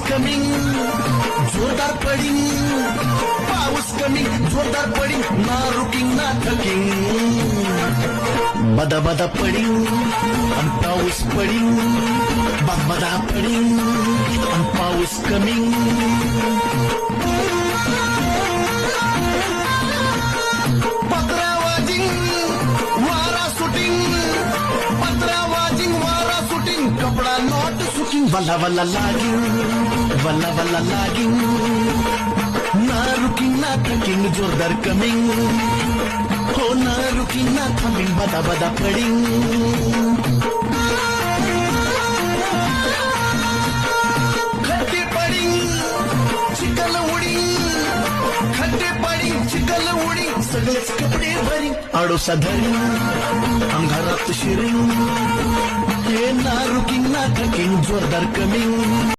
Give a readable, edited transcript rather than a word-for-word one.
Coming जोरदार pudding, पाऊस coming जोरदार पडिंग, ना रुकिंग ना थकिंग. बदा बदा पडिंग आणि पाऊस पडिंग, बदा पडिंग आणि पाऊस कमिंग. कपड़ा नॉट सुकिंग, वल्ला वल्ला लागिंग, वल्ला वल्ला लागिंग, ना रुकिंग ना थकिंग जोरदार कमिंग, हो ना रुकिंग ना थकिंग, बदा बदा पडिंग. खड्डे पडिंग चिखल उडिंग, खड्डे पडिंग चिखल उडिंग, सगळेच कपडे भरिंग, आडोसा धरिंग, अंधारात शिरिंग, ना रुकिंग ना थकिंग जोरदार कमिंग.